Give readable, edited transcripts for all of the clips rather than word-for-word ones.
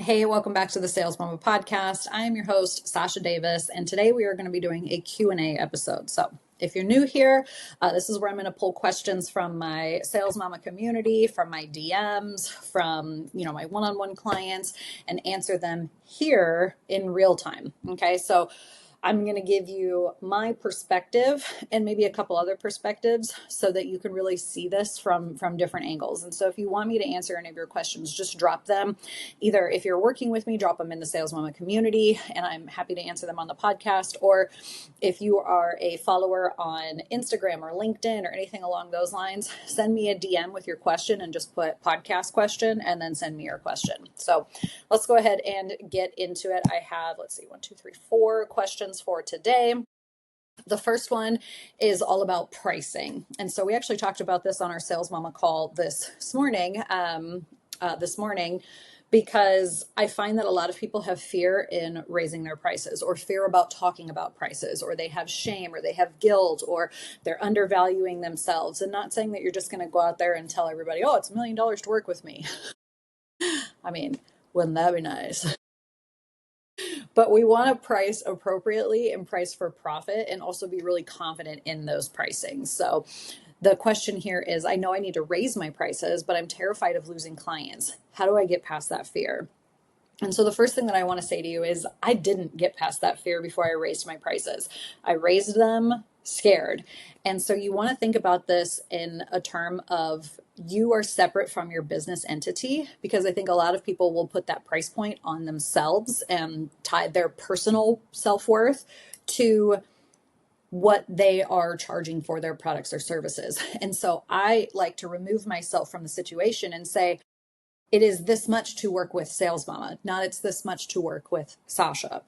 Hey, welcome back to the Sales Mama podcast. I am your host, Sausha Davis, and today we are going to be doing a Q&A episode. So if you're new here, this is where I'm going to pull questions from my Sales Mama community, from my DMs, from my one-on-one clients, and answer them here in real time. Okay, so I'm going to give you my perspective and maybe a couple other perspectives so that you can really see this from different angles. And so if you want me to answer any of your questions, just drop them. Either if you're working with me, drop them in the Sales Mama community, and I'm happy to answer them on the podcast. Or if you are a follower on Instagram or LinkedIn or anything along those lines, send me a DM with your question and just put podcast question and then send me your question. So let's go ahead and get into it. I have, 4 questions for today. The first one is all about pricing. And so we actually talked about this on our Sales Mama call this morning, because I find that a lot of people have fear in raising their prices, or fear about talking about prices, or they have shame, or they have guilt, or they're undervaluing themselves. And not saying that you're just going to go out there and tell everybody, oh, it's $1 million to work with me. I mean, wouldn't that be nice? But we want to price appropriately and price for profit, and also be really confident in those pricings. So the question here is, I know I need to raise my prices, but I'm terrified of losing clients. How do I get past that fear? And so the first thing that I want to say to you is, I didn't get past that fear before I raised my prices. I raised them scared. And so you want to think about this in a term of, you are separate from your business entity, because I think a lot of people will put that price point on themselves and tie their personal self-worth to what they are charging for their products or services. And so I like to remove myself from the situation and say, it is this much to work with Sales Mama, not it's this much to work with Sausha.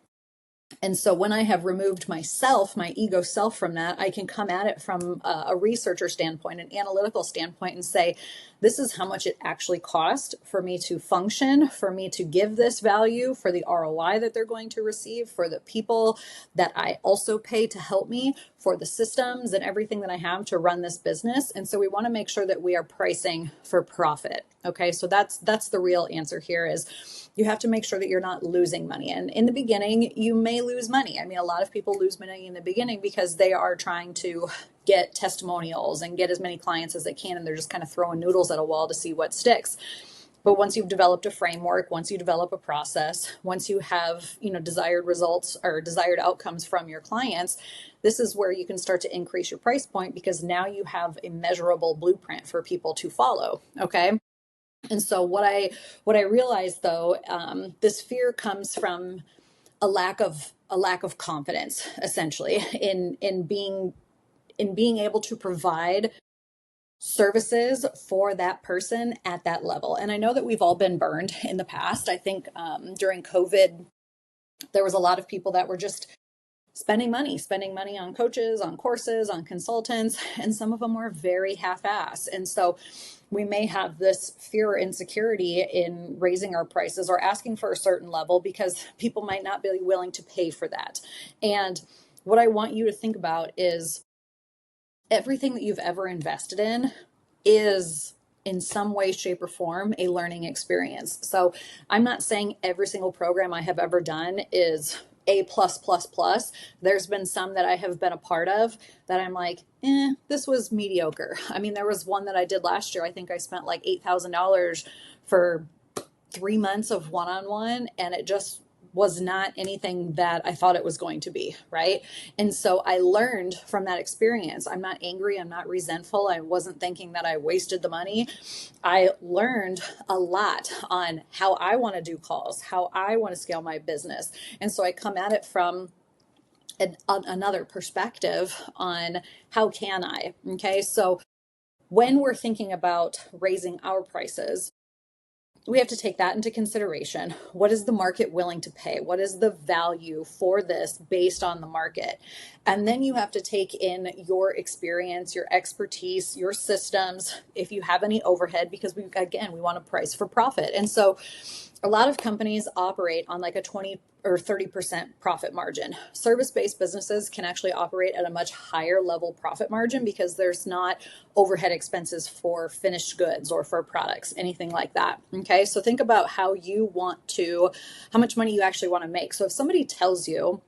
And so when I have removed myself, my ego self from that, I can come at it from a researcher standpoint, an analytical standpoint, and say, this is how much it actually cost for me to function, for me to give this value, for the ROI that they're going to receive, for the people that I also pay to help me, for the systems and everything that I have to run this business. And so we want to make sure that we are pricing for profit. Okay, so that's the real answer here is, you have to make sure that you're not losing money. And in the beginning, you may lose money. I mean, a lot of people lose money in the beginning because they are trying to get testimonials and get as many clients as they can, and they're just kind of throwing noodles at a wall to see what sticks. But once you've developed a framework, once you develop a process, once you have, desired results or desired outcomes from your clients, this is where you can start to increase your price point, because now you have a measurable blueprint for people to follow. Okay. And so what I realized though, this fear comes from a lack of confidence, essentially, in being able to provide services for that person at that level. And I know that we've all been burned in the past. I think during COVID, there was a lot of people that were just spending money on coaches, on courses, on consultants, and some of them were very half-ass. And so we may have this fear or insecurity in raising our prices or asking for a certain level because people might not be willing to pay for that. And what I want you to think about is, everything that you've ever invested in is in some way, shape, or form a learning experience. So I'm not saying every single program I have ever done is A+++. There's been some that I have been a part of that I'm like, this was mediocre. I mean, there was one that I did last year. I think I spent like $8,000 for 3 months of one-on-one, and it just was not anything that I thought it was going to be, right? And so I learned from that experience. I'm not angry. I'm not resentful. I wasn't thinking that I wasted the money. I learned a lot on how I want to do calls, how I want to scale my business. And so I come at it from another perspective on how can I, okay? So when we're thinking about raising our prices, we have to take that into consideration. What is the market willing to pay? What is the value for this based on the market? And then you have to take in your experience, your expertise, your systems, if you have any overhead, because we want to price for profit. And so a lot of companies operate on like a 20 or 30% profit margin. Service-based businesses can actually operate at a much higher level profit margin because there's not overhead expenses for finished goods or for products, anything like that. Okay, so think about how much money you actually want to make. So if somebody tells you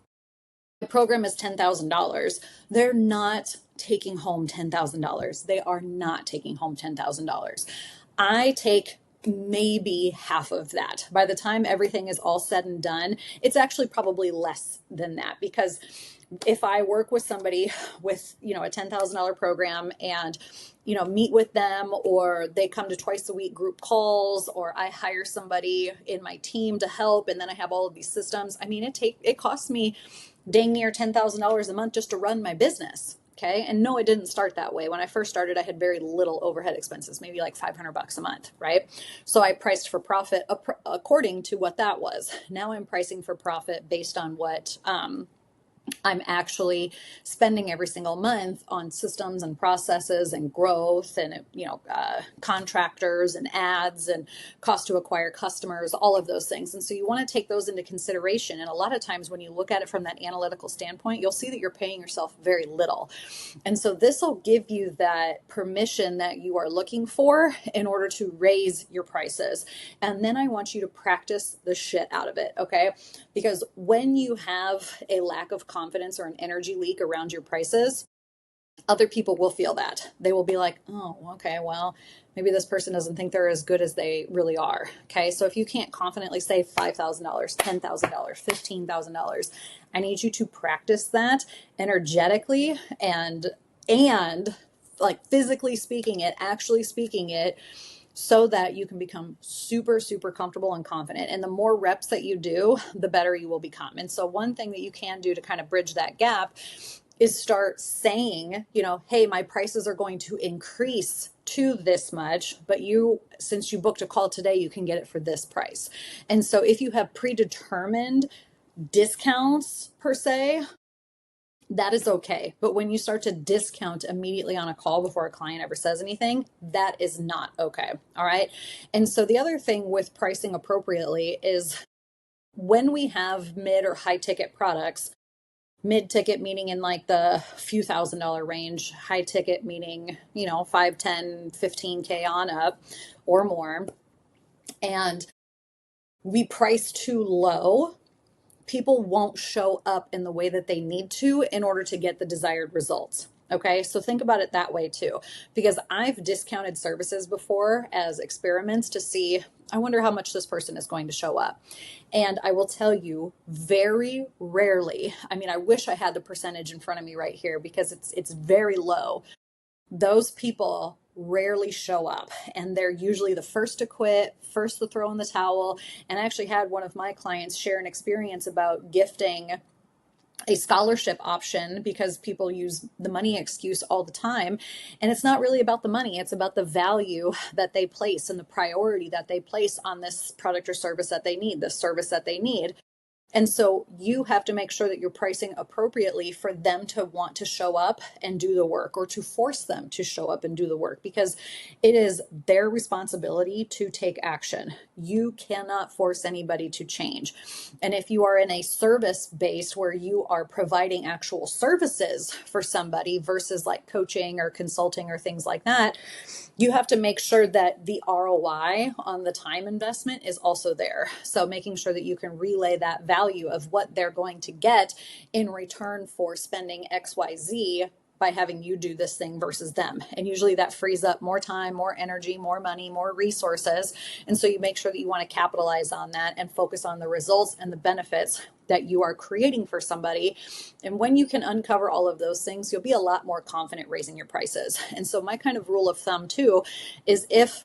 the program is $10,000, they're not taking home $10,000. They are not taking home $10,000. I take maybe half of that. By the time everything is all said and done, it's actually probably less than that, because if I work with somebody with, a $10,000 program and, meet with them, or they come to twice a week group calls, or I hire somebody in my team to help, and then I have all of these systems. I mean, it costs me dang near $10,000 a month just to run my business. Okay. And no, it didn't start that way. When I first started, I had very little overhead expenses, maybe like $500 a month. Right. So I priced for profit according to what that was. Now I'm pricing for profit based on what, I'm actually spending every single month on systems and processes and growth and, contractors and ads and cost to acquire customers, all of those things. And so you want to take those into consideration. And a lot of times when you look at it from that analytical standpoint, you'll see that you're paying yourself very little. And so this will give you that permission that you are looking for in order to raise your prices. And then I want you to practice the shit out of it. Okay. Because when you have a lack of confidence or an energy leak around your prices, other people will feel that. They will be like, oh, okay, well, maybe this person doesn't think they're as good as they really are. Okay. So if you can't confidently say $5,000, $10,000, $15,000, I need you to practice that energetically and like physically speaking it, actually speaking it, so that you can become super, super comfortable and confident. And the more reps that you do, the better you will become. And so one thing that you can do to kind of bridge that gap is start saying, hey, my prices are going to increase to this much, but since you booked a call today, you can get it for this price. And so if you have predetermined discounts per se, that is okay. But when you start to discount immediately on a call before a client ever says anything, that is not okay. All right. And so the other thing with pricing appropriately is when we have mid or high ticket products, mid ticket meaning in like the few $1,000 range, high ticket meaning, 5, 10, 15K on up or more, and we price too low, people won't show up in the way that they need to in order to get the desired results. Okay, so think about it that way too, because I've discounted services before as experiments to see, I wonder how much this person is going to show up. And I will tell you, very rarely, I wish I had the percentage in front of me right here because it's very low. Those people rarely show up, and they're usually the first to quit, first to throw in the towel. And I actually had one of my clients share an experience about gifting a scholarship option because people use the money excuse all the time. And it's not really about the money. It's about the value that they place and the priority that they place on this product or service that they need, the service that they need. And so you have to make sure that you're pricing appropriately for them to want to show up and do the work, or to force them to show up and do the work, because it is their responsibility to take action. You cannot force anybody to change. And if you are in a service base where you are providing actual services for somebody versus like coaching or consulting or things like that, you have to make sure that the ROI on the time investment is also there. So making sure that you can relay that value of what they're going to get in return for spending XYZ by having you do this thing versus them. And usually that frees up more time, more energy, more money, more resources. And so you make sure that you want to capitalize on that and focus on the results and the benefits that you are creating for somebody. And when you can uncover all of those things, you'll be a lot more confident raising your prices. And so my kind of rule of thumb too is if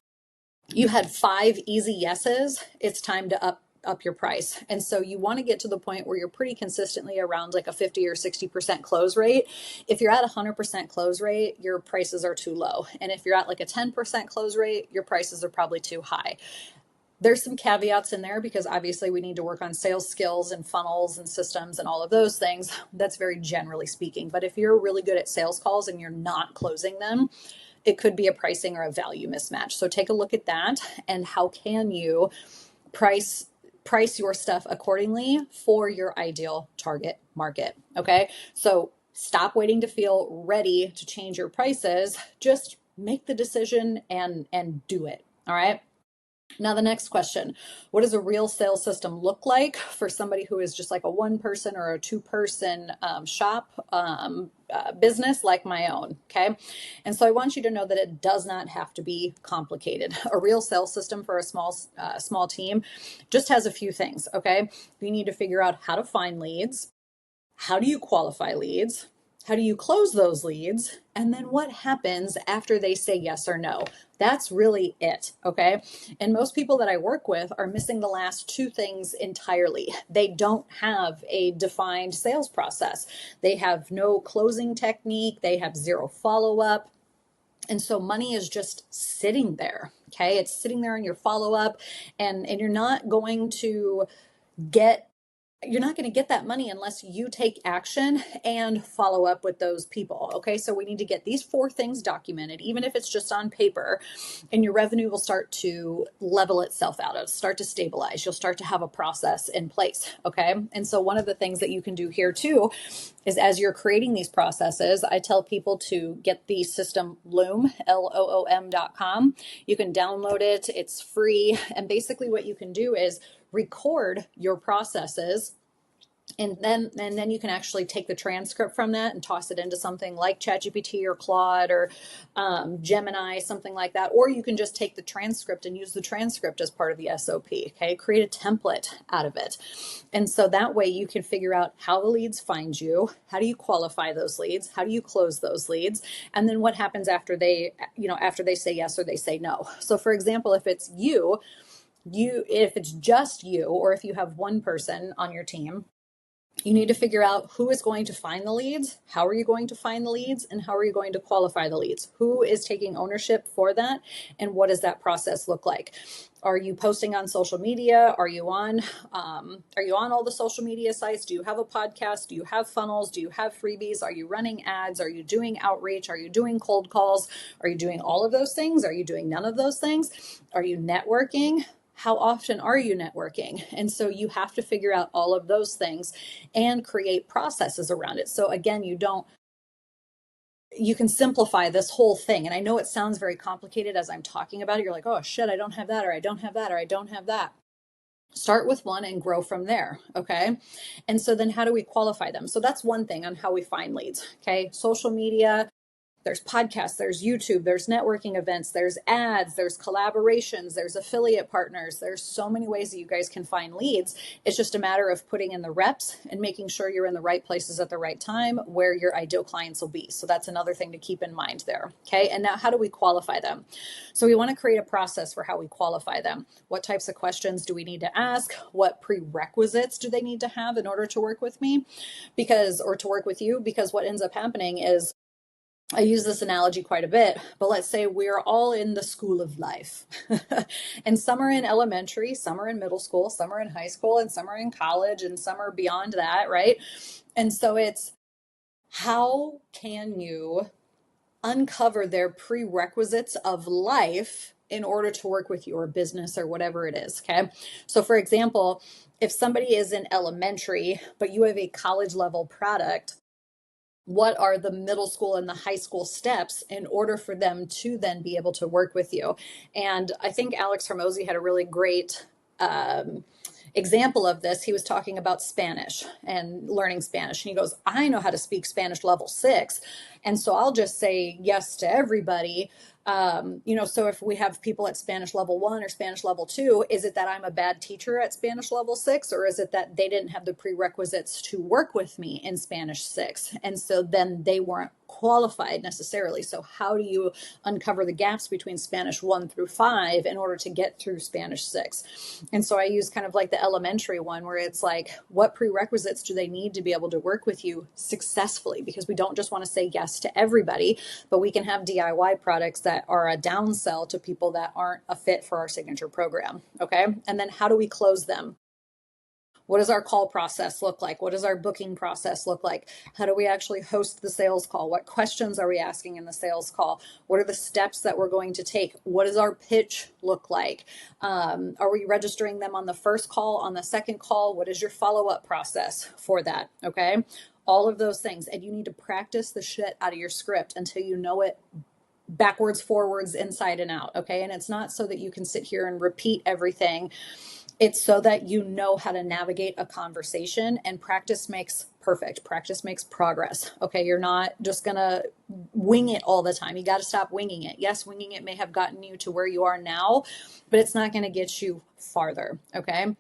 you had 5 easy yeses, it's time to up your price. And so you want to get to the point where you're pretty consistently around like a 50 or 60% close rate. If you're at 100% close rate, your prices are too low. And if you're at like a 10% close rate, your prices are probably too high. There's some caveats in there because obviously we need to work on sales skills and funnels and systems and all of those things. That's very generally speaking. But if you're really good at sales calls and you're not closing them, it could be a pricing or a value mismatch. So take a look at that, and how can you price price your stuff accordingly for your ideal target market. Okay. So stop waiting to feel ready to change your prices. Just make the decision and do it. All right. Now, the next question, what does a real sales system look like for somebody who is just like a one person or a two-person shop business like my own? Okay. And so I want you to know that it does not have to be complicated. A real sales system for a small team just has a few things. Okay. You need to figure out how to find leads. How do you qualify leads? How do you close those leads? And then what happens after they say yes or no? That's really it, okay? And most people that I work with are missing the last two things entirely. They don't have a defined sales process. They have no closing technique. They have zero follow-up. And so money is just sitting there, okay? It's sitting there in your follow-up, and you're not going to get that money unless you take action and follow up with those people. Okay. So we need to get these four things documented, even if it's just on paper, and your revenue will start to level itself out. It'll start to stabilize. You'll start to have a process in place. Okay. And so one of the things that you can do here too is as you're creating these processes, I tell people to get the system Loom, LOOM.com. You can download it. It's free. And basically what you can do is record your processes, and then you can actually take the transcript from that and toss it into something like ChatGPT or Claude or Gemini, something like that. Or you can just take the transcript and use the transcript as part of the SOP. Okay, create a template out of it, and so that way you can figure out how the leads find you, how do you qualify those leads, how do you close those leads, and then what happens after they say yes or they say no. So, for example, if it's if it's just you, or if you have one person on your team, you need to figure out who is going to find the leads, how are you going to find the leads, and how are you going to qualify the leads? Who is taking ownership for that, and what does that process look like? Are you posting on social media? Are you on all the social media sites? Do you have a podcast? Do you have funnels? Do you have freebies? Are you running ads? Are you doing outreach? Are you doing cold calls? Are you doing all of those things? Are you doing none of those things? Are you networking? How often are you networking? And so you have to figure out all of those things and create processes around it. So again, you can simplify this whole thing. And I know it sounds very complicated as I'm talking about it. You're like, oh shit, I don't have that, or I don't have that, or I don't have that. Start with one and grow from there. Okay. And so then how do we qualify them? So that's one thing on how we find leads. Okay. Social media. There's podcasts, there's YouTube, there's networking events, there's ads, there's collaborations, there's affiliate partners. There's so many ways that you guys can find leads. It's just a matter of putting in the reps and making sure you're in the right places at the right time where your ideal clients will be. So that's another thing to keep in mind there. Okay. And now how do we qualify them? So we want to create a process for how we qualify them. What types of questions do we need to ask? What prerequisites do they need to have in order to work with me? Or to work with you? Because what ends up happening is, I use this analogy quite a bit, but let's say we're all in the school of life. And some are in elementary, some are in middle school, some are in high school, and some are in college, and some are beyond that, right? And so it's, how can you uncover their prerequisites of life in order to work with your business or whatever it is, okay? So for example, if somebody is in elementary, but you have a college level product, what are the middle school and the high school steps in order for them to then be able to work with you? And I think Alex Hormozy had a really great example of this. He was talking about Spanish and learning Spanish. And he goes, I know how to speak Spanish level 6. And so I'll just say yes to everybody. So if we have people at Spanish level 1 or Spanish level 2, is it that I'm a bad teacher at Spanish level 6, or is it that they didn't have the prerequisites to work with me in Spanish 6? And so then they weren't qualified necessarily. So how do you uncover the gaps between Spanish 1 through 5 in order to get through Spanish 6? And so I use kind of like the elementary one, where it's like, what prerequisites do they need to be able to work with you successfully? Because we don't just want to say yes to everybody, but we can have DIY products that are a downsell to people that aren't a fit for our signature program. Okay. And then how do we close them? What does our call process look like? What does our booking process look like? How do we actually host the sales call? What questions are we asking in the sales call? What are the steps that we're going to take? What does our pitch look like? Are we registering them on the first call, on the second call? What is your follow-up process for that? Okay. All of those things. And you need to practice the shit out of your script until you know it backwards, forwards, inside and out. Okay. And it's not so that you can sit here and repeat everything. It's so that you know how to navigate a conversation, and practice makes perfect. Practice makes progress. Okay. You're not just going to wing it all the time. You got to stop winging it. Yes, winging it may have gotten you to where you are now, but it's not going to get you farther. Okay.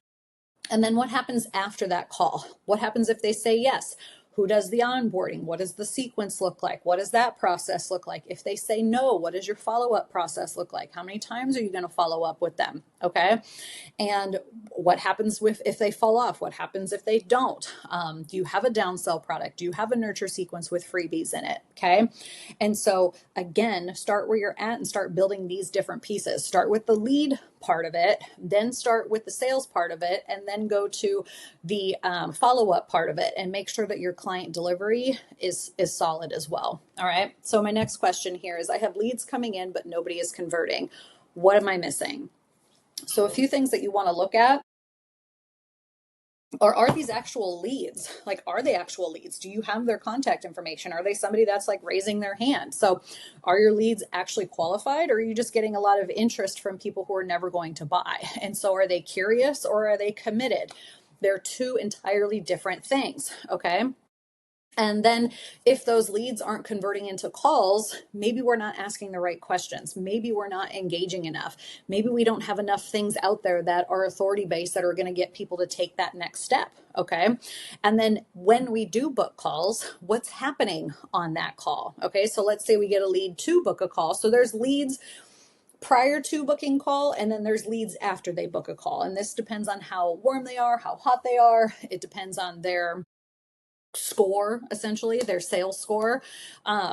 And then what happens after that call? What happens if they say yes? Who does the onboarding? What does the sequence look like? What does that process look like? If they say no, what does your follow-up process look like? How many times are you going to follow up with them? Okay. And what happens if they fall off? What happens if they don't? Do you have a downsell product? Do you have a nurture sequence with freebies in it? Okay. And so again, start where you're at and start building these different pieces. Start with the lead part of it, then start with the sales part of it, and then go to the follow-up part of it, and make sure that your client delivery is solid as well. All right. So my next question here is, I have leads coming in, but nobody is converting. What am I missing? So a few things that you want to look at are these actual leads? Like, are they actual leads? Do you have their contact information? Are they somebody that's like raising their hand? So are your leads actually qualified, or are you just getting a lot of interest from people who are never going to buy? And so are they curious or are they committed? They're two entirely different things. Okay. And then if those leads aren't converting into calls, maybe we're not asking the right questions. Maybe we're not engaging enough. Maybe we don't have enough things out there that are authority based that are going to get people to take that next step. Okay. And then when we do book calls, what's happening on that call? Okay. So let's say we get a lead to book a call. So there's leads prior to booking call, and then there's leads after they book a call. And this depends on how warm they are, how hot they are. It depends on their score, essentially their sales score.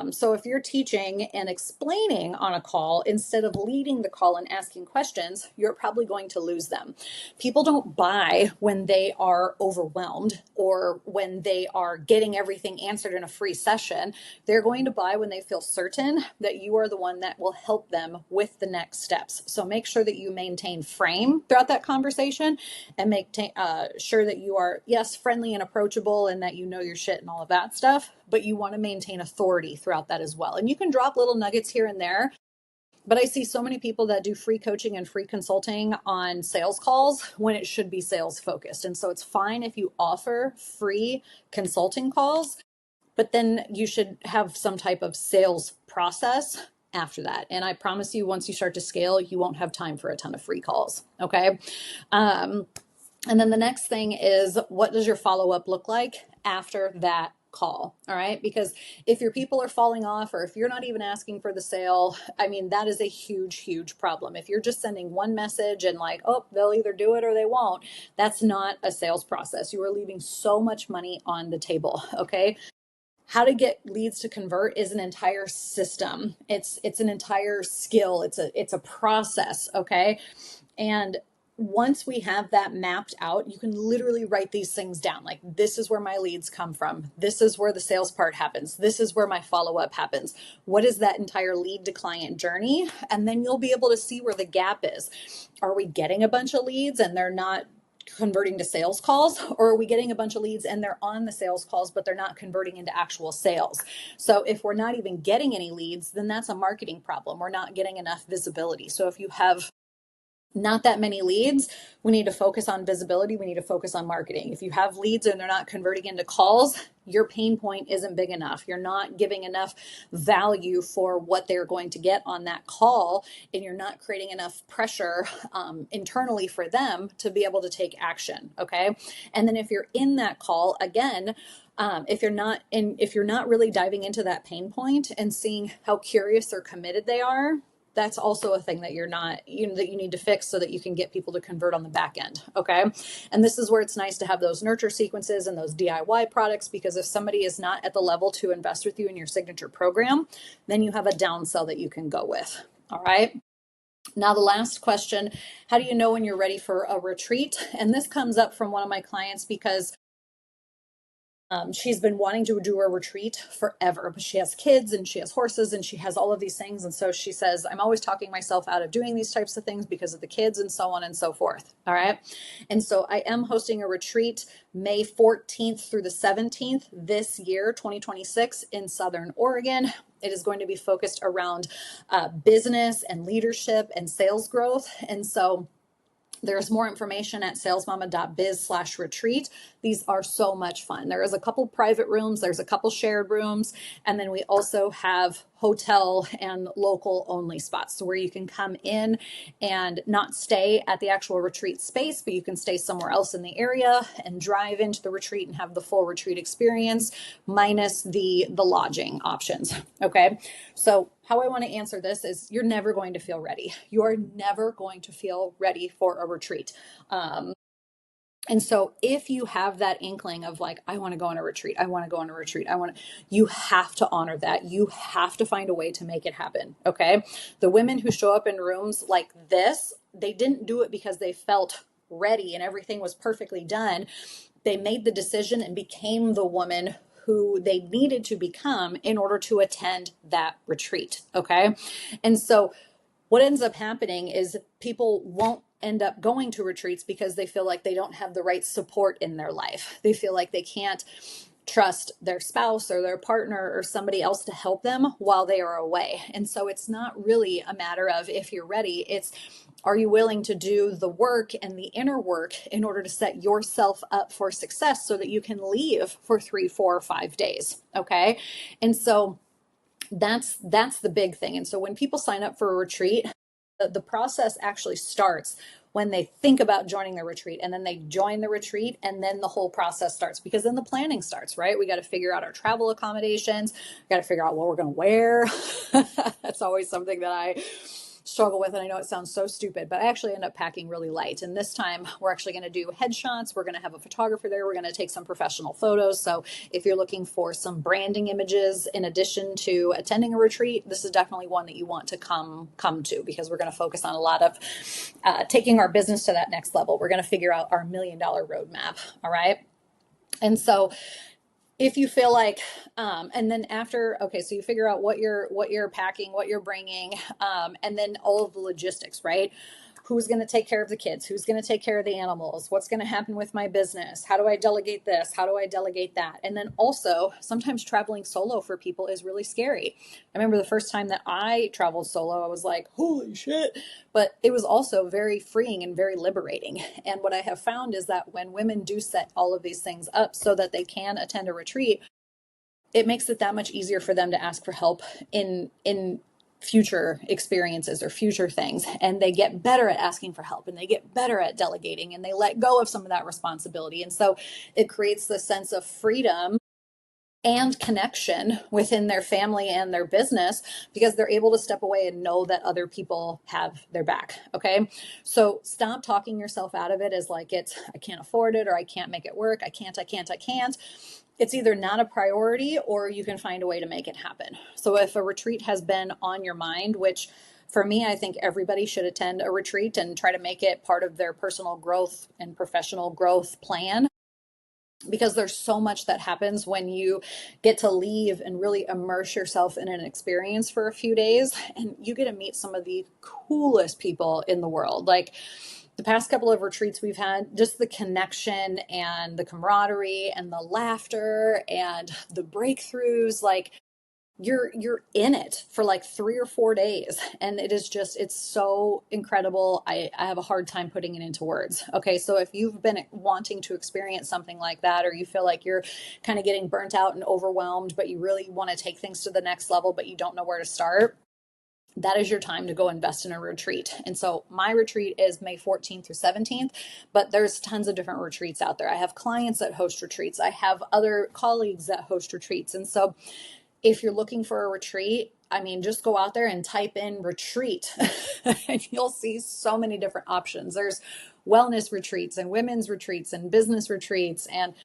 So if you're teaching and explaining on a call instead of leading the call and asking questions, you're probably going to lose them. People don't buy when they are overwhelmed or when they are getting everything answered in a free session. They're going to buy when they feel certain that you are the one that will help them with the next steps. So make sure that you maintain frame throughout that conversation, and make sure that you are, yes, friendly and approachable, and that you know your shit and all of that stuff, but you want to maintain authority throughout that as well. And you can drop little nuggets here and there, but I see so many people that do free coaching and free consulting on sales calls when it should be sales focused. And so it's fine if you offer free consulting calls, but then you should have some type of sales process after that. And I promise you, once you start to scale, you won't have time for a ton of free calls. Okay. And then the next thing is, what does your follow-up look like after that call? All right. Because if your people are falling off, or if you're not even asking for the sale, I mean, that is a huge, huge problem. If you're just sending one message and like, oh, they'll either do it or they won't, that's not a sales process. You are leaving so much money on the table. Okay. How to get leads to convert is an entire system. It's an entire skill. It's a process. Okay. And once we have that mapped out, you can literally write these things down. Like, this is where my leads come from. This is where the sales part happens. This is where my follow-up happens. What is that entire lead to client journey? And then you'll be able to see where the gap is. Are we getting a bunch of leads and they're not converting to sales calls, or are we getting a bunch of leads and they're on the sales calls, but they're not converting into actual sales? So if we're not even getting any leads, then that's a marketing problem. We're not getting enough visibility. So if you have not that many leads, we need to focus on visibility. We need to focus on marketing. If you have leads and they're not converting into calls, your pain point isn't big enough. You're not giving enough value for what they're going to get on that call, and you're not creating enough pressure internally for them to be able to take action. Okay. And then if you're in that call again, if you're not really diving into that pain point and seeing how curious or committed they are, that's also a thing that that you need to fix so that you can get people to convert on the back end. Okay. And this is where it's nice to have those nurture sequences and those DIY products, because if somebody is not at the level to invest with you in your signature program, then you have a downsell that you can go with. All right. Now, the last question, how do you know when you're ready for a retreat? And this comes up from one of my clients because she's been wanting to do a retreat forever, but she has kids and she has horses and she has all of these things. And so she says, I'm always talking myself out of doing these types of things because of the kids and so on and so forth. All right. And so I am hosting a retreat May 14th through the 17th this year, 2026, in Southern Oregon. It is going to be focused around business and leadership and sales growth. And so there's more information at salesmama.biz/retreat. These are so much fun. There is a couple private rooms, there's a couple shared rooms, and then we also have hotel and local only spots, so where you can come in and not stay at the actual retreat space, but you can stay somewhere else in the area and drive into the retreat and have the full retreat experience minus the lodging options. Okay, so how I want to answer this is you're never going to feel ready. You are never going to feel ready for a retreat. And so if you have that inkling of like, I want to go on a retreat, I want to go on a retreat, you have to honor that. You have to find a way to make it happen. Okay. The women who show up in rooms like this, they didn't do it because they felt ready and everything was perfectly done. They made the decision and became the woman who they needed to become in order to attend that retreat. Okay. And so what ends up happening is people won't end up going to retreats because they feel like they don't have the right support in their life. They feel like they can't trust their spouse or their partner or somebody else to help them while they are away. And so it's not really a matter of if you're ready, it's are you willing to do the work and the inner work in order to set yourself up for success so that you can leave for 3, 4, 5 days. Okay. And so that's the big thing. And so when people sign up for a retreat, the process actually starts when they think about joining the retreat, and then they join the retreat, and then the whole process starts, because then the planning starts, right? We got to figure out our travel accommodations, we got to figure out what we're going to wear. That's always something that I struggle with, and I know it sounds so stupid, but I actually end up packing really light. And this time we're actually going to do headshots. We're going to have a photographer there. We're going to take some professional photos. So if you're looking for some branding images in addition to attending a retreat, this is definitely one that you want to come to, because we're going to focus on a lot of taking our business to that next level. We're going to figure out our $1 million roadmap. All right. And so if you feel like, and then after, okay, so you figure out what you're packing, what you're bringing, and then all of the logistics, right? Who's going to take care of the kids? Who's going to take care of the animals? What's going to happen with my business? How do I delegate this? How do I delegate that? And then also, sometimes traveling solo for people is really scary. I remember the first time that I traveled solo, I was like, holy shit. But it was also very freeing and very liberating. And what I have found is that when women do set all of these things up so that they can attend a retreat, it makes it that much easier for them to ask for help in future experiences or future things, and they get better at asking for help, and they get better at delegating, and they let go of some of that responsibility. And so it creates the sense of freedom and connection within their family and their business, because they're able to step away and know that other people have their back. Okay. So stop talking yourself out of it as like it's, I can't afford it, or I can't make it work. I can't. It's either not a priority, or you can find a way to make it happen. So if a retreat has been on your mind, which for me, I think everybody should attend a retreat and try to make it part of their personal growth and professional growth plan, because there's so much that happens when you get to leave and really immerse yourself in an experience for a few days, and you get to meet some of the coolest people in the world. Like the past couple of retreats we've had, just the connection and the camaraderie and the laughter and the breakthroughs, like you're in it for like 3 or 4 days, and it's so incredible. I have a hard time putting it into words. Okay, so if you've been wanting to experience something like that, or you feel like you're kind of getting burnt out and overwhelmed, but you really want to take things to the next level, but you don't know where to start, that is your time to go invest in a retreat. And so my retreat is May 14th through 17th, but there's tons of different retreats out there. I have clients that host retreats. I have other colleagues that host retreats. And so if you're looking for a retreat, I mean, just go out there and type in retreat and you'll see so many different options. There's wellness retreats and women's retreats and business retreats, and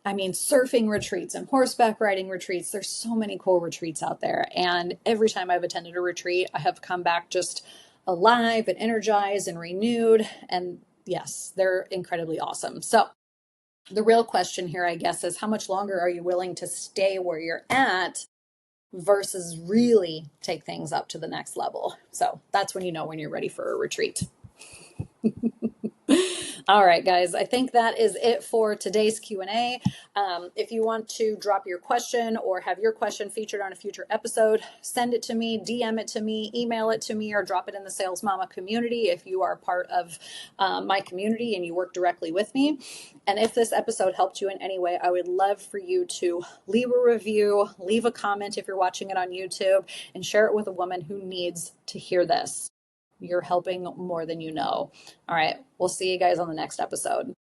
I mean, surfing retreats and horseback riding retreats. There's so many cool retreats out there. And every time I've attended a retreat, I have come back just alive and energized and renewed. And yes, they're incredibly awesome. So the real question here, I guess, is how much longer are you willing to stay where you're at versus really take things up to the next level? So that's when you know when you're ready for a retreat. All right, guys, I think that is it for today's Q&A. If you want to drop your question or have your question featured on a future episode, send it to me, DM it to me, email it to me, or drop it in the Sales Mama community if you are part of my community and you work directly with me. And if this episode helped you in any way, I would love for you to leave a review, leave a comment if you're watching it on YouTube, and share it with a woman who needs to hear this. You're helping more than you know. All right. We'll see you guys on the next episode.